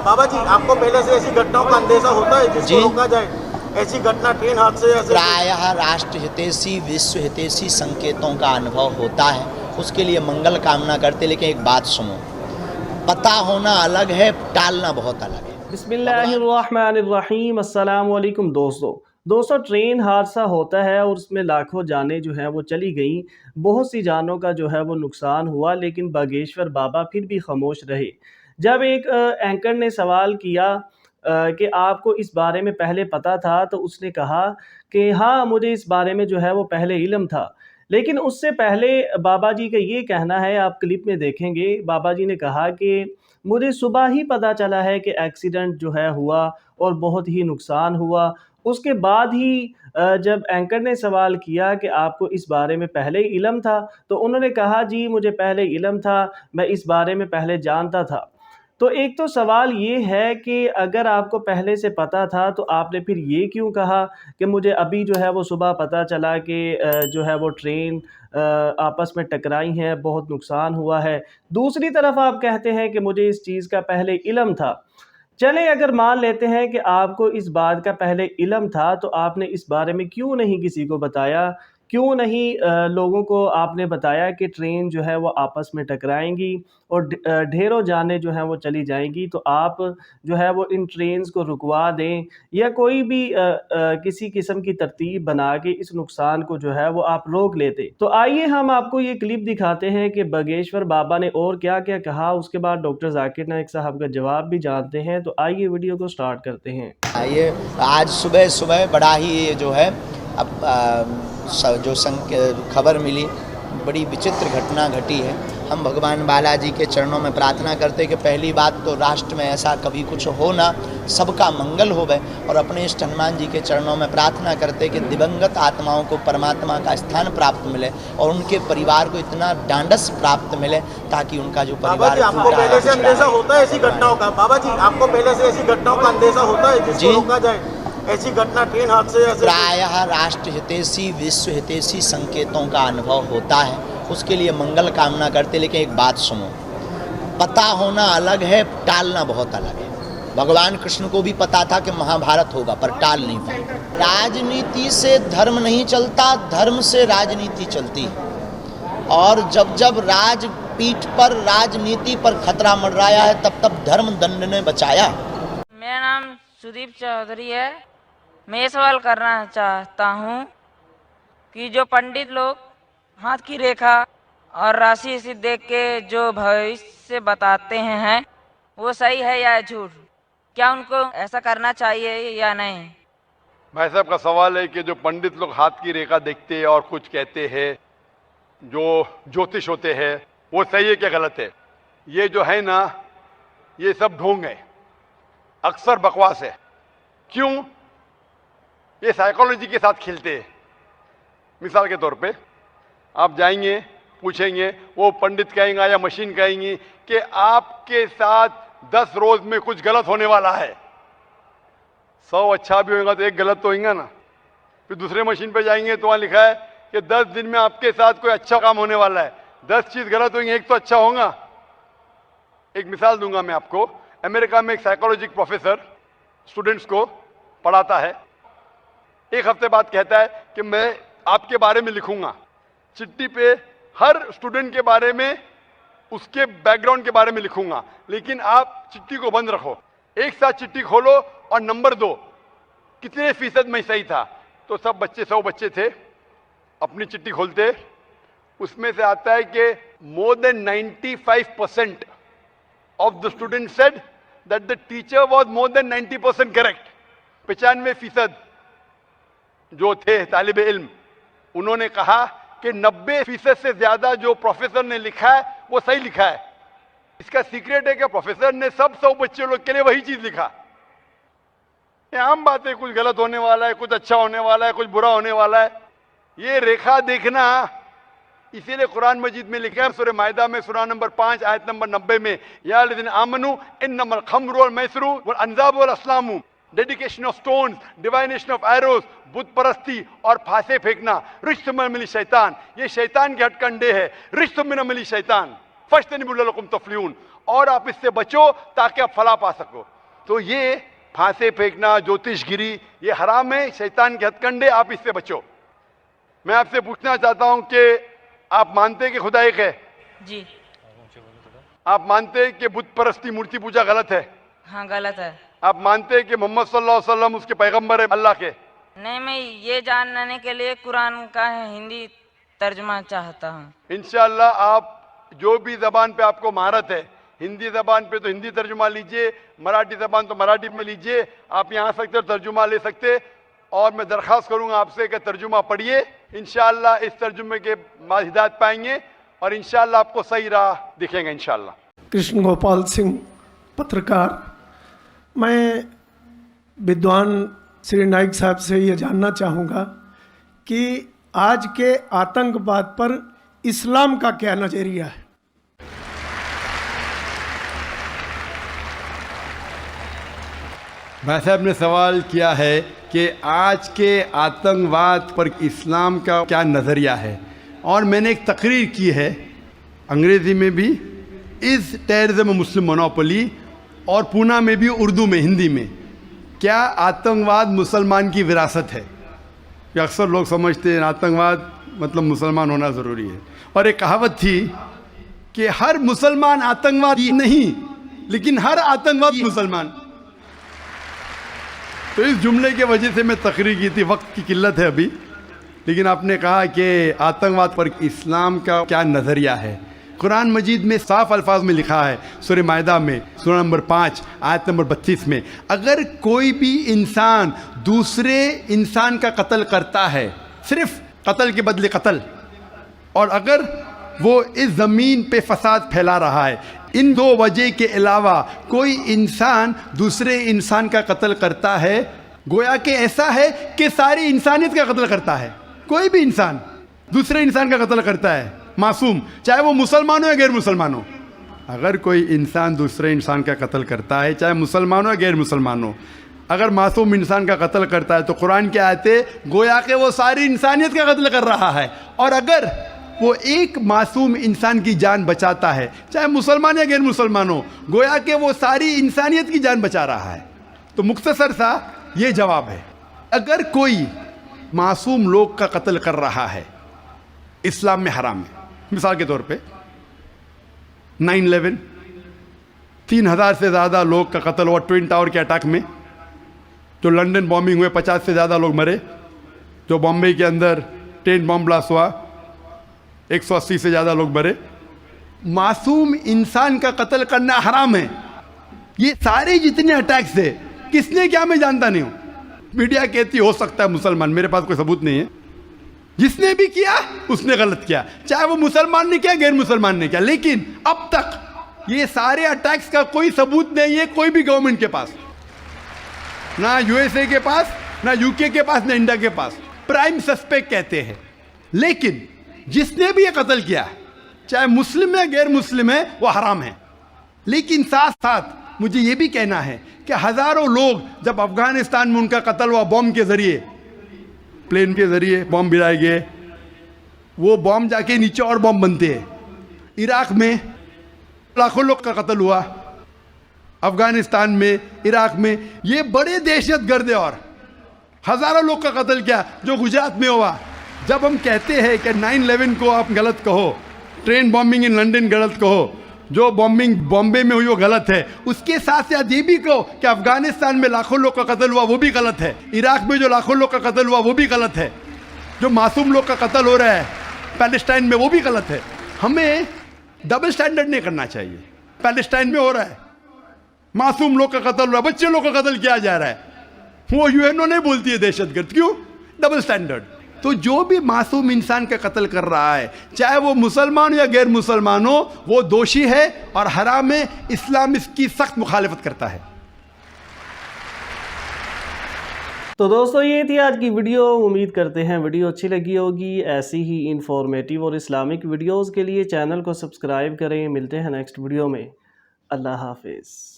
बाबा जी, आपको पहले से ऐसी घटनाओं का अंदेशा होता है जिसको रोका जाए? ऐसी घटना ट्रेन हादसे ऐसे प्रायः राष्ट्र हितैषी विश्व हितैषी संकेतों का अनुभव होता है, उसके लिए मंगल कामना करते। लेकिन एक बात सुनो, पता होना अलग है, टालना बहुत अलग है। बिस्मिल्लाहिर्रहमानिर्रहीम। अस्सलाम वालेकुम दोस्तों, ट्रेन हादसा होता है और उसमें लाखों जानें जो हैं वो चली गई, बहुत सी जानों का जो है वो नुकसान हुआ, लेकिन बागेश्वर बाबा फिर भी खामोश रहे। जब एक एंकर ने सवाल किया कि आपको इस बारे में पहले पता था, तो उसने कहा कि हाँ, मुझे इस बारे में जो है वो पहले इल्म था। लेकिन उससे पहले बाबा जी का ये कहना है, आप क्लिप में देखेंगे, बाबा जी ने कहा कि मुझे सुबह ही पता चला है कि एक्सीडेंट जो है हुआ और बहुत ही नुकसान हुआ। उसके बाद ही जब एंकर ने सवाल किया कि आपको इस बारे में पहले ही इल्म था, तो उन्होंने कहा जी मुझे पहले इल्म था, मैं इस बारे में पहले जानता था। तो एक तो सवाल ये है कि अगर आपको पहले से पता था, तो आपने फिर ये क्यों कहा कि मुझे अभी जो है वो सुबह पता चला कि जो है वो ट्रेन आपस में टकराई हैं, बहुत नुकसान हुआ है। दूसरी तरफ आप कहते हैं कि मुझे इस चीज़ का पहले इल्म था। चलें, अगर मान लेते हैं कि आपको इस बात का पहले इल्म था, तो आपने इस बारे में क्यों नहीं किसी को बताया? क्यों नहीं लोगों को आपने बताया कि ट्रेन जो है वो आपस में टकराएँगी और ढेरों जानें जो हैं वो चली जाएँगी, तो आप जो है वो इन ट्रेन्स को रुकवा दें या कोई भी किसी किस्म की तरतीब बना के इस नुकसान को जो है वो आप रोक लेते। तो आइए हम आपको ये क्लिप दिखाते हैं कि बागेश्वर बाबा ने और क्या-क्या कहा, उसके बाद डॉक्टर ज़ाकिर नाइक साहब का जवाब भी जानते हैं। तो आइए वीडियो को स्टार्ट करते हैं। ये आज सुबह बड़ा ही जो है जो खबर मिली, बड़ी विचित्र घटना घटी है। हम भगवान बालाजी के चरणों में प्रार्थना करते कि पहली बात तो राष्ट्र में ऐसा कभी कुछ हो ना, सबका मंगल हो गए, और अपने इष्ट हनुमान जी के चरणों में प्रार्थना करते कि दिवंगत आत्माओं को परमात्मा का स्थान प्राप्त मिले और उनके परिवार को इतना ढांढस प्राप्त मिले ताकि उनका जो परिवार आपको पहले से अंदेशा होता है ऐसी घटनाओं का? बाबा जी, आपको पहले से ऐसी घटनाओं का अंदेशा होता है जिसको रोका जाए? ऐसी घटना ट्रेन हादसे ऐसे प्रायः राष्ट्र हितैषी विश्व हितैषी संकेतों का अनुभव होता है, उसके लिए मंगल कामना करते। लेकिन एक बात सुनो, पता होना अलग है, टालना बहुत अलग है। भगवान कृष्ण को भी पता था कि महाभारत होगा, पर टाल नहीं पाए। राजनीति से धर्म नहीं चलता, धर्म से राजनीति चलती है। और जब जब राजपीठ पर राजनीति पर खतरा मंडराया है, तब तब धर्म दंड ने बचाया। मेरा नाम सुदीप चौधरी है। मैं ये सवाल करना चाहता हूँ कि जो पंडित लोग हाथ की रेखा और राशि से देख के जो भविष्य बताते हैं वो सही है या झूठ? क्या उनको ऐसा करना चाहिए या नहीं? भाई साहब का सवाल है कि जो पंडित लोग हाथ की रेखा देखते हैं और कुछ कहते हैं, जो ज्योतिष होते हैं, वो सही है क्या गलत है? ये जो है ना, ये सब ढोंग है, अक्सर बकवास है। क्यों? ये साइकोलॉजी के साथ खेलते हैं। मिसाल के तौर पे आप जाएंगे, पूछेंगे, वो पंडित कहेंगे या मशीन कहेंगी कि आपके साथ 10 रोज में कुछ गलत होने वाला है। 100 अच्छा भी होगा तो एक गलत तो होगा ना। फिर दूसरे मशीन पे जाएंगे तो वहां लिखा है कि 10 दिन में आपके साथ कोई अच्छा काम होने वाला है। 10 चीज गलत होंगी, एक तो अच्छा होगा। एक मिसाल दूंगा मैं आपको। अमेरिका में एक साइकोलॉजी प्रोफेसर स्टूडेंट्स को पढ़ाता है। एक हफ्ते बाद कहता है कि मैं आपके बारे में लिखूंगा। चिट्ठी पे हर स्टूडेंट के बारे में, उसके बैकग्राउंड के बारे में लिखूंगा, लेकिन आप चिट्ठी को बंद रखो। एक साथ चिट्ठी खोलो और नंबर दो, कितने फीसद में सही था। तो सब बच्चे, 100 बच्चे थे, अपनी चिट्ठी खोलते, उसमें से आता है कि more than 95% of the students said that the teacher was more than 90% correct. 95% जो थे तालिबे इल्म, उन्होंने कहा कि 90% से ज्यादा जो प्रोफेसर ने लिखा है वो सही लिखा है। इसका सीक्रेट है कि प्रोफेसर ने सब 100 बच्चे लोग के लिए वही चीज लिखा। ये आम बात है, कुछ गलत होने वाला है, कुछ अच्छा होने वाला है, कुछ बुरा होने वाला है। ये रेखा देखना, इसीलिए कुरान मजीद में लिखा है सूरह माइदा में सूरह नंबर 5 आयत नंबर 90 में, या लज़ीना आमनू इन्नमल खम्रु वल मैसरू वल अंजाब वल अस्लामु, dedication of stones, divination of arrows, बुत परस्ती और फांसे फेंकना, रिश्त में मिली शैतान, ये शैतान के हथकंडे है। रिश्त में मिली शैतान फज्तनिबू लअल्लकुम तफ्लिहून। और आप इससे बचो ताकि आप फलाह पा सको। तो ये फांसे फेंकना, ज्योतिषगिरी, ये हराम है, शैतान के हथकंडे, आप इससे बचो। मैं आपसे पूछना चाहता हूं कि आप मानते हैं कि खुदा एक है? जी। आप मानते हैं कि बुत परस्ती, मूर्ति पूजा गलत है? हाँ, गलत है। आप मानते हैं कि मोहम्मद सल्लल्लाहु अलैहि वसल्लम उसके पैगंबर है अल्लाह के? नहीं, मैं ये जानने के लिए कुरान का हिंदी तर्जुमा चाहता हूँ। इंशाअल्लाह आप जो भी जबान पे आपको महारत है, हिंदी जबान पे तो हिंदी तर्जुमा लीजिए, मराठी जबान तो मराठी में लीजिए, आप यहाँ सकते हो तर्जुमा ले सकते। और मैं दरख्वास्त करूंगा आपसे कि तर्जुमा पढ़िए, इंशाअल्लाह इस तर्जुमे के बाद हिदायत पाएंगे और इंशाअल्लाह आपको सही राह दिखेंगे इंशाअल्लाह। कृष्ण गोपाल सिंह, पत्रकार। मैं विद्वान श्री नाइक साहब से ये जानना चाहूँगा कि आज के आतंकवाद पर इस्लाम का क्या नज़रिया है? भाई साहब ने सवाल किया है कि आज के आतंकवाद पर इस्लाम का क्या नज़रिया है, और मैंने एक तकरीर की है अंग्रेज़ी में भी, इस टेररिज्म मुस्लिम मोनोपोली, और पूना में भी उर्दू में, हिंदी में। क्या आतंकवाद मुसलमान की विरासत है? कि अक्सर लोग समझते हैं आतंकवाद मतलब मुसलमान होना ज़रूरी है। और एक कहावत थी कि हर मुसलमान आतंकवादी नहीं, लेकिन हर आतंकवादी मुसलमान। तो इस जुमले के वजह से मैं तकरीर की थी, वक्त की किल्लत है अभी, लेकिन आपने कहा कि आतंकवाद पर इस्लाम का क्या नज़रिया है। कुरान मजीद में साफ अल्फाज में लिखा है, सूरह मायदा में सूरह नंबर 5 आयत नंबर 32 में, अगर कोई भी इंसान दूसरे इंसान का कत्ल करता है, सिर्फ कत्ल के बदले कत्ल, और अगर वो इस ज़मीन पे फसाद फैला रहा है, इन दो वजह के अलावा कोई इंसान दूसरे इंसान का कत्ल करता है, गोया कि ऐसा है कि सारी इंसानियत का कत्ल करता है। कोई भी इंसान दूसरे इंसान का कत्ल करता है, मासूम, चाहे वो मुसलमान हो या गैर मुसलमान हो। अगर कोई इंसान दूसरे इंसान का कत्ल करता है, चाहे मुसलमान हो या गैर मुसलमान हो, अगर मासूम इंसान का कत्ल करता है, तो कुरान की आयतें गोया कि वो सारी इंसानियत का कत्ल कर रहा है। और अगर वो एक मासूम इंसान की जान बचाता है, चाहे मुसलमान या गैर मुसलमान हो, गोया कि वो सारी इंसानियत की जान बचा रहा है। तो मुख्तसर सा ये जवाब है, अगर कोई मासूम लोग का कत्ल कर रहा है, इस्लाम में हराम है। मिसाल के तौर पे 9/11, 3000 से ज़्यादा लोग का कत्ल हुआ ट्विन टावर के अटैक में। जो लंदन बॉम्बिंग हुए 50 से ज़्यादा लोग मरे। जो बॉम्बे के अंदर ट्रेन बॉम्ब ब्लास्ट हुआ 180 से ज़्यादा लोग मरे। मासूम इंसान का कत्ल करना हराम है। ये सारे जितने अटैक्स है, किसने क्या मैं जानता नहीं हूँ। मीडिया कहती हो सकता है मुसलमान, मेरे पास कोई सबूत नहीं है। जिसने भी किया उसने गलत किया, चाहे वो मुसलमान ने किया गैर मुसलमान ने किया। लेकिन अब तक ये सारे अटैक्स का कोई सबूत नहीं है कोई भी गवर्नमेंट के पास, ना यूएसए के पास, ना यूके के पास, ना इंडिया के पास। प्राइम सस्पेक्ट कहते हैं। लेकिन जिसने भी ये कत्ल किया, चाहे मुस्लिम है गैर मुस्लिम है, वो हराम है। लेकिन साथ साथ मुझे ये भी कहना है कि हजारों लोग जब अफगानिस्तान में उनका कत्ल हुआ बॉम्ब के जरिए, प्लेन के जरिए बॉम्ब गिराए गए, वो बॉम्ब जाके नीचे और बॉम्ब बनते हैं। इराक में लाखों लोग का कत्ल हुआ, अफगानिस्तान में, इराक में, ये बड़े दहशतगर्द है। और हजारों लोग का कत्ल किया जो गुजरात में हुआ। जब हम कहते हैं कि 9/11 को आप गलत कहो, ट्रेन बॉम्बिंग इन लंदन गलत कहो, जो बॉम्बिंग बॉम्बे में हुई वो गलत है, उसके साथ साथ ये भी कहो कि अफगानिस्तान में लाखों लोग का कत्ल हुआ वो भी गलत है, इराक में जो लाखों लोग का कत्ल हुआ वो भी गलत है, जो मासूम लोग का कत्ल हो रहा है पैलेस्टाइन में वो भी गलत है। हमें डबल स्टैंडर्ड नहीं करना चाहिए। पैलेस्टाइन में हो रहा है, मासूम लोग का कत्ल हो रहा है, बच्चे लोग का कत्ल किया जा रहा है, वो यूएनओ नहीं बोलती है दहशतगर्द। क्यों? Double standard. तो जो भी मासूम इंसान का कत्ल कर रहा है, चाहे वो मुसलमान या गैर मुसलमान हो, वो दोषी है और हराम है। इस्लाम इसकी सख्त मुखालिफत करता है। तो दोस्तों ये थी आज की वीडियो। उम्मीद करते हैं वीडियो अच्छी लगी होगी। ऐसी ही इंफॉर्मेटिव और इस्लामिक वीडियोस के लिए चैनल को सब्सक्राइब करें। मिलते हैं नेक्स्ट वीडियो में। अल्लाह हाफिज़।